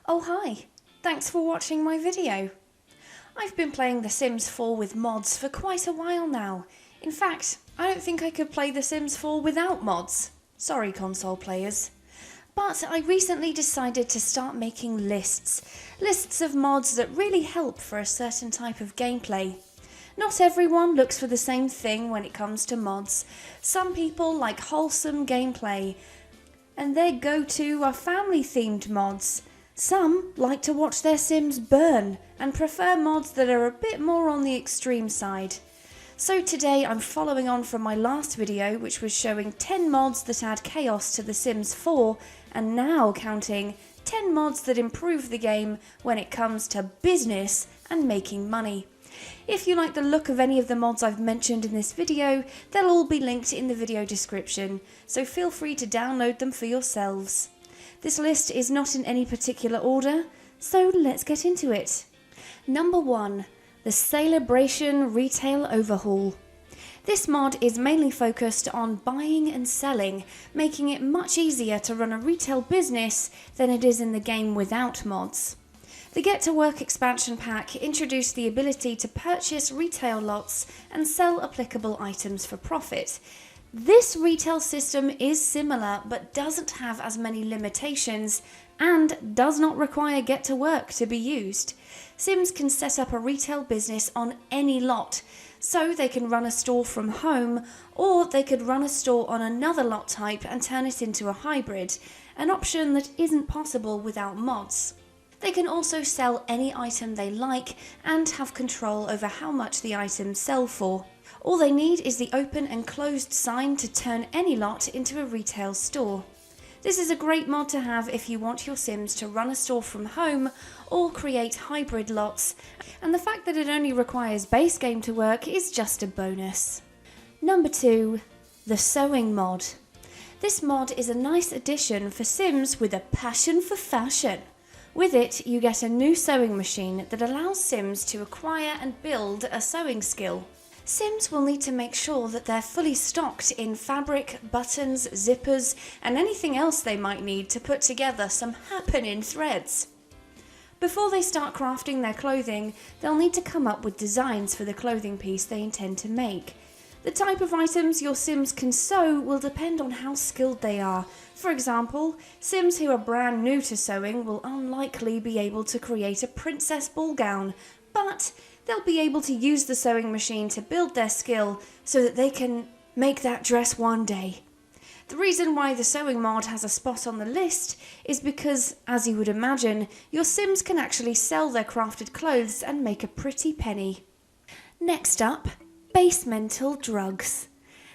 Oh hi, thanks for watching my video. I've been playing The Sims 4 with mods for quite a while now. In fact, I don't think I could play The Sims 4 without mods. Sorry console players. But I recently decided to start making lists of mods that really help for a certain type of gameplay. Not everyone looks for the same thing when it comes to mods. Some people like wholesome gameplay, and their go-to are family-themed mods. Some like to watch their Sims burn and prefer mods that are a bit more on the extreme side. So today I'm following on from my last video, which was showing 10 mods that add chaos to The Sims 4, and now counting 10 mods that improve the game when it comes to business and making money. If you like the look of any of the mods I've mentioned in this video, they'll all be linked in the video description, so feel free to download them for yourselves. This list is not in any particular order, so let's get into it. Number 1. The Celebration Retail Overhaul. This mod is mainly focused on buying and selling, making it much easier to run a retail business than it is in the game without mods. The Get to Work expansion pack introduced the ability to purchase retail lots and sell applicable items for profit. This retail system is similar but doesn't have as many limitations and does not require Get to Work to be used. Sims can set up a retail business on any lot, so they can run a store from home, or they could run a store on another lot type and turn it into a hybrid, an option that isn't possible without mods. They can also sell any item they like and have control over how much the items sell for. All they need is the open and closed sign to turn any lot into a retail store. This is a great mod to have if you want your Sims to run a store from home or create hybrid lots, and the fact that it only requires base game to work is just a bonus. Number 2. The Sewing Mod. This mod is a nice addition for Sims with a passion for fashion. With it, you get a new sewing machine that allows Sims to acquire and build a sewing skill. Sims will need to make sure that they're fully stocked in fabric, buttons, zippers, and anything else they might need to put together some happening threads. Before they start crafting their clothing, they'll need to come up with designs for the clothing piece they intend to make. The type of items your Sims can sew will depend on how skilled they are. For example, Sims who are brand new to sewing will unlikely be able to create a princess ball gown, but they'll be able to use the sewing machine to build their skill so that they can make that dress one day. The reason why the sewing mod has a spot on the list is because, as you would imagine, your Sims can actually sell their crafted clothes and make a pretty penny. Next up, Basemental drugs.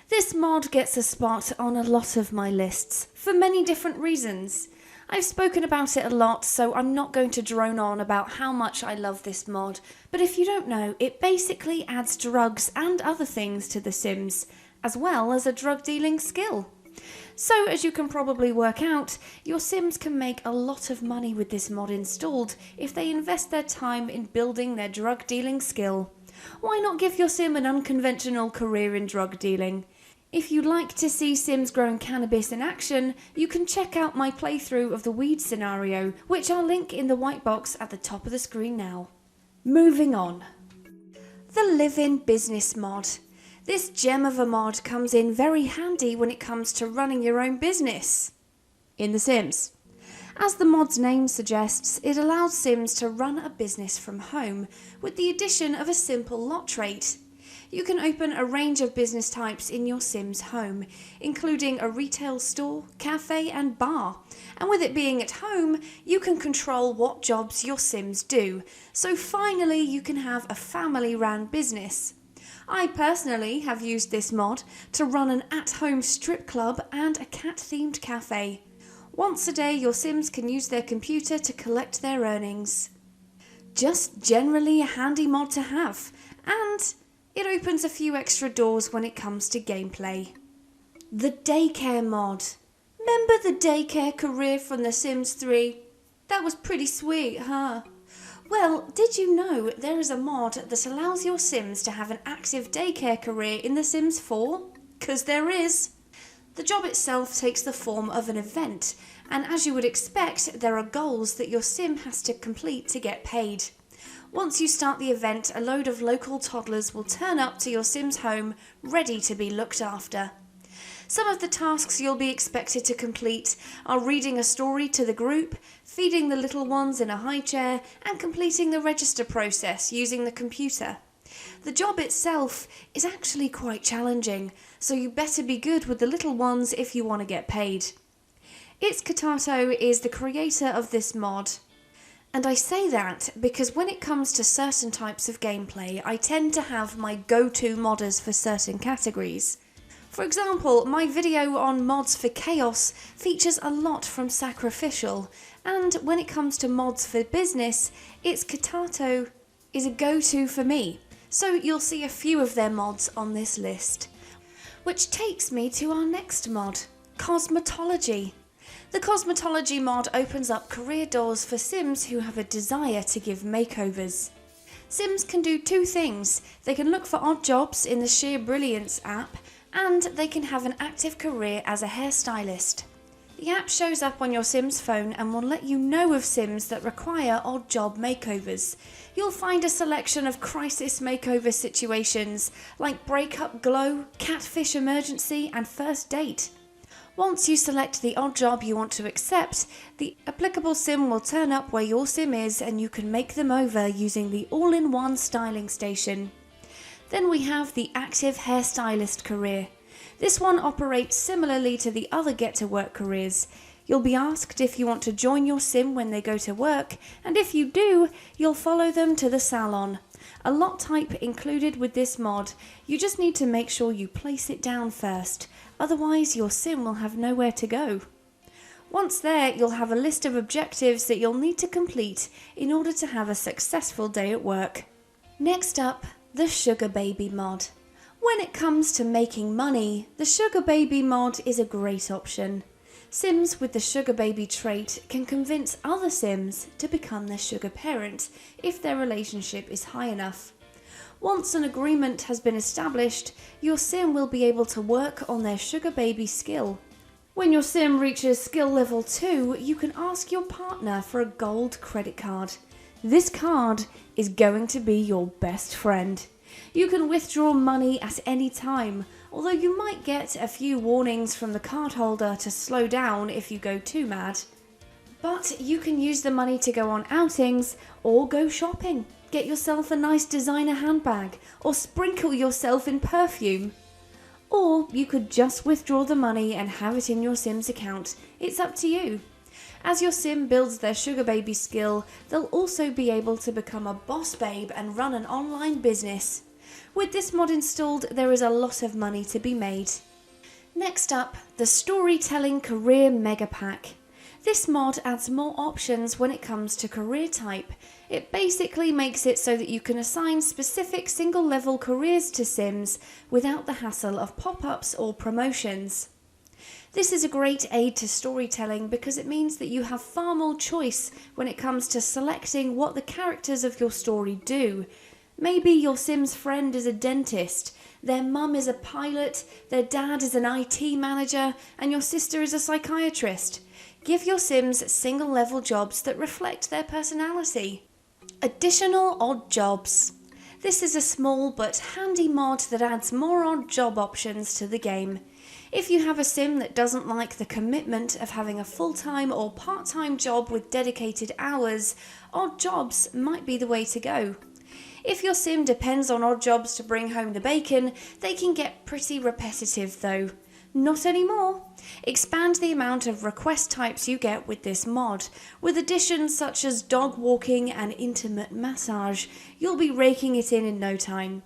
This mod gets a spot on a lot of my lists, for many different reasons. I've spoken about it a lot, so I'm not going to drone on about how much I love this mod, but if you don't know, it basically adds drugs and other things to The Sims, as well as a drug dealing skill. So as you can probably work out, your Sims can make a lot of money with this mod installed if they invest their time in building their drug dealing skill. Why not give your Sim an unconventional career in drug dealing? If you'd like to see Sims growing cannabis in action, you can check out my playthrough of the weed scenario, which I'll link in the white box at the top of the screen now. Moving on. The Live-In Business mod. This gem of a mod comes in very handy when it comes to running your own business in The Sims. As the mod's name suggests, it allows Sims to run a business from home with the addition of a simple lot trait. You can open a range of business types in your Sims home, including a retail store, cafe and bar. And with it being at home, you can control what jobs your Sims do. So finally you can have a family-run business. I personally have used this mod to run an at-home strip club and a cat-themed cafe. Once a day your Sims can use their computer to collect their earnings. Just generally a handy mod to have, and it opens a few extra doors when it comes to gameplay. The Daycare mod. Remember the Daycare career from The Sims 3? That was pretty sweet, huh? Well, did you know there is a mod that allows your Sims to have an active daycare career in The Sims 4? 'Cause there is. The job itself takes the form of an event and as you would expect, there are goals that your sim has to complete to get paid. Once you start the event, a load of local toddlers will turn up to your sim's home, ready to be looked after. Some of the tasks you'll be expected to complete are reading a story to the group, feeding the little ones in a high chair, and completing the register process using the computer. The job itself is actually quite challenging, so you better be good with the little ones if you want to get paid. Potato is the creator of this mod. And I say that because when it comes to certain types of gameplay, I tend to have my go-to modders for certain categories. For example, my video on mods for Chaos features a lot from Sacrificial, and when it comes to mods for business, Potato is a go-to for me. So you'll see a few of their mods on this list. Which takes me to our next mod, Cosmetology. The Cosmetology mod opens up career doors for Sims who have a desire to give makeovers. Sims can do two things. They can look for odd jobs in the Sheer Brilliance app, and they can have an active career as a hairstylist. The app shows up on your Sim's phone and will let you know of Sims that require odd job makeovers. You'll find a selection of crisis makeover situations like breakup glow, catfish emergency, and first date. Once you select the odd job you want to accept, the applicable sim will turn up where your sim is and you can make them over using the all-in-one styling station. Then we have the active hairstylist career. This one operates similarly to the other get-to-work careers. You'll be asked if you want to join your sim when they go to work, and if you do, you'll follow them to the salon. A lot type included with this mod. You just need to make sure you place it down first, otherwise your sim will have nowhere to go. Once there, you'll have a list of objectives that you'll need to complete in order to have a successful day at work. Next up, the Sugar Baby mod. When it comes to making money, the Sugar Baby mod is a great option. Sims with the Sugar Baby trait can convince other Sims to become their sugar parent if their relationship is high enough. Once an agreement has been established, your Sim will be able to work on their Sugar Baby skill. When your Sim reaches skill level 2, you can ask your partner for a gold credit card. This card is going to be your best friend. You can withdraw money at any time, although you might get a few warnings from the cardholder to slow down if you go too mad. But you can use the money to go on outings or go shopping, get yourself a nice designer handbag, or sprinkle yourself in perfume. Or you could just withdraw the money and have it in your Sim's account. It's up to you. As your Sim builds their Sugar Baby skill, they'll also be able to become a boss babe and run an online business. With this mod installed, there is a lot of money to be made. Next up, the Storytelling Career Mega Pack. This mod adds more options when it comes to career type. It basically makes it so that you can assign specific single-level careers to Sims without the hassle of pop-ups or promotions. This is a great aid to storytelling because it means that you have far more choice when it comes to selecting what the characters of your story do. Maybe your Sim's friend is a dentist, their mum is a pilot, their dad is an IT manager, and your sister is a psychiatrist. Give your Sims single-level jobs that reflect their personality. Additional odd jobs. This is a small but handy mod that adds more odd job options to the game. If you have a Sim that doesn't like the commitment of having a full-time or part-time job with dedicated hours, odd jobs might be the way to go. If your Sim depends on odd jobs to bring home the bacon, they can get pretty repetitive though. Not anymore. Expand the amount of request types you get with this mod. With additions such as dog walking and intimate massage, you'll be raking it in no time.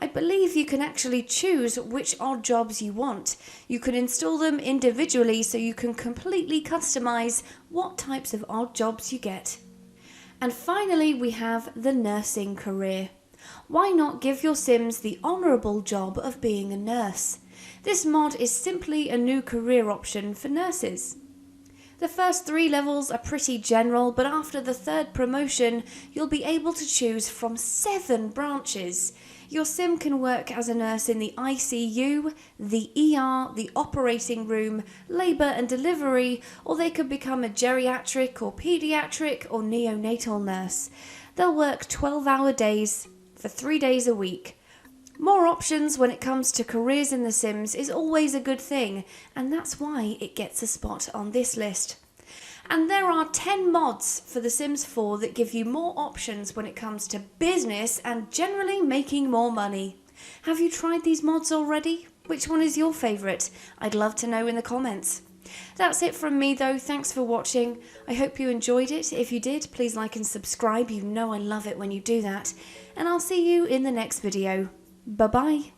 I believe you can actually choose which odd jobs you want. You can install them individually so you can completely customize what types of odd jobs you get. And finally, we have the nursing career. Why not give your Sims the honourable job of being a nurse? This mod is simply a new career option for nurses. The first 3 levels are pretty general, but after the 3rd promotion, you'll be able to choose from 7 branches. Your sim can work as a nurse in the ICU, the ER, the operating room, labour and delivery, or they could become a geriatric or paediatric or neonatal nurse. They'll work 12-hour days for 3 days a week. More options when it comes to careers in The Sims is always a good thing, and that's why it gets a spot on this list. And there are 10 mods for The Sims 4 that give you more options when it comes to business and generally making more money. Have you tried these mods already? Which one is your favourite? I'd love to know in the comments. That's it from me though, thanks for watching. I hope you enjoyed it. If you did, please like and subscribe. You know I love it when you do that. And I'll see you in the next video. Bye-bye.